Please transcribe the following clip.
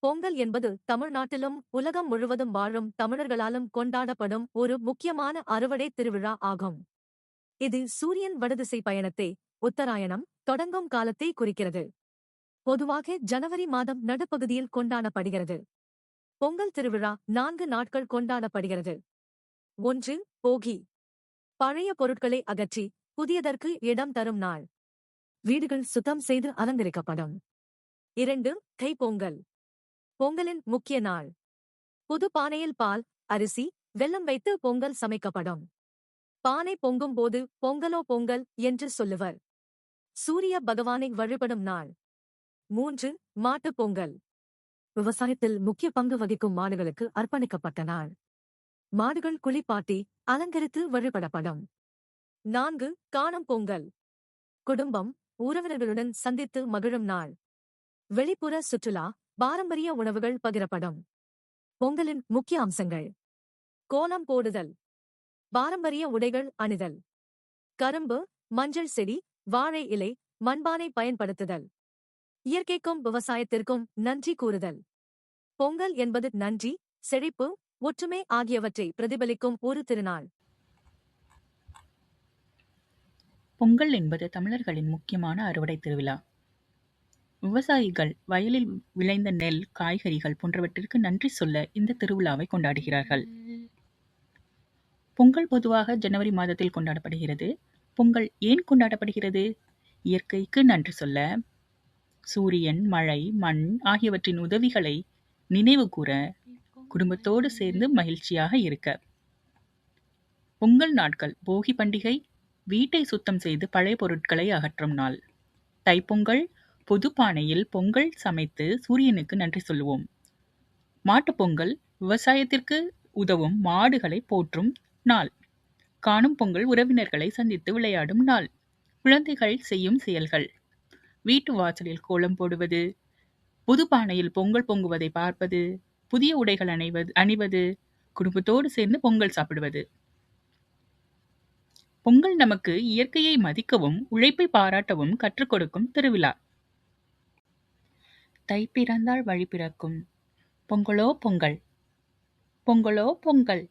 பொங்கல் என்பது தமிழ்நாட்டிலும் உலகம் முழுவதும் வாழும் தமிழர்களாலும் கொண்டாடப்படும் ஒரு முக்கியமான அறுவடை திருவிழா ஆகும். இது சூரியன் வடதிசை பயணத்தை, உத்தராயணம், தொடங்கும் காலத்தை குறிக்கிறது. பொதுவாக ஜனவரி மாதம் நடுப்பகுதியில் கொண்டாடப்படுகிறது. பொங்கல் திருவிழா 4 நாட்கள் கொண்டாடப்படுகிறது. 1. போகி. பழைய பொருட்களை அகற்றி புதியதற்கு இடம் தரும் நாள். வீடுகள் சுத்தம் செய்து அலங்கரிக்கப்படும். 2. தைப்பொங்கல். பொங்கலின் முக்கிய நாள். புது பானையில் பால், அரிசி, வெல்லம் வைத்து பொங்கல் சமைக்கப்படும். பானை பொங்கும் போது பொங்கலோ பொங்கல் என்று சொல்லுவர். சூரிய பகவானை வழிபடும் நாள். 3. மாட்டுப் பொங்கல். விவசாயத்தில் முக்கிய பங்கு வகிக்கும் மாடுகளுக்கு அர்ப்பணிக்கப்பட்ட நாள். மாடுகள் குளிப்பாட்டி அலங்கரித்து வழிபடப்படும். 4. காணும் பொங்கல். குடும்பம், உறவினர்களுடன் சந்தித்து மகிழும் நாள். வெளிப்புற சுற்றுலா, பாரம்பரிய உணவுகள் பகிரப்படும். பொங்கலின் முக்கிய அம்சங்கள்: கோலம் போடுதல், பாரம்பரிய உடைகள் அணிதல், கரும்பு, மஞ்சள் செடி, வாழை இலை, மண்பானை பயன்படுத்துதல், இயற்கைக்கும் விவசாயத்திற்கும் நன்றி கூறுதல். பொங்கல் என்பது நன்றி, செழிப்பு, ஒற்றுமை ஆகியவற்றை பிரதிபலிக்கும் ஒரு திருநாள். பொங்கல் என்பது தமிழர்களின் முக்கியமான அறுவடை திருவிழா. விவசாயிகள் வயலில் விளைந்த நெல், காய்கறிகள் போன்றவற்றிற்கு நன்றி சொல்ல இந்த திருவிழாவை கொண்டாடுகிறார்கள். பொங்கல் பொதுவாக ஜனவரி மாதத்தில் கொண்டாடப்படுகிறது. பொங்கல் ஏன் கொண்டாடப்படுகிறது? இயற்கைக்கு நன்றி சொல்ல, சூரியன், மழை, மண் ஆகியவற்றின் உதவிகளை நினைவு கூற, குடும்பத்தோடு சேர்ந்து மகிழ்ச்சியாக இருக்க. பொங்கல் நாட்கள்: போகி பண்டிகை, வீட்டை சுத்தம் செய்து பழைய பொருட்களை அகற்றும் நாள். தைப்பொங்கல், பொது பானையில் பொங்கல் சமைத்து சூரியனுக்கு நன்றி சொல்லுவோம். மாட்டுப் பொங்கல், விவசாயத்திற்கு உதவும் மாடுகளை போற்றும் நாள். காணும் பொங்கல், உறவினர்களை சந்தித்து விளையாடும் நாள். குழந்தைகள் செய்யும் செயல்கள்: வீட்டு வாசலில் கோலம் போடுவது, புது பானையில் பொங்கல் பொங்குவதை பார்ப்பது, புதிய உடைகள் அணிவது, குடும்பத்தோடு சேர்ந்து பொங்கல் சாப்பிடுவது. பொங்கல் நமக்கு இயற்கையை மதிக்கவும் உழைப்பை பாராட்டவும் கற்றுக் கொடுக்கும் திருவிழா. தை பிறந்தால் வழி பிறக்கும். பொங்கலோ பொங்கல். பொங்கலோ பொங்கல்.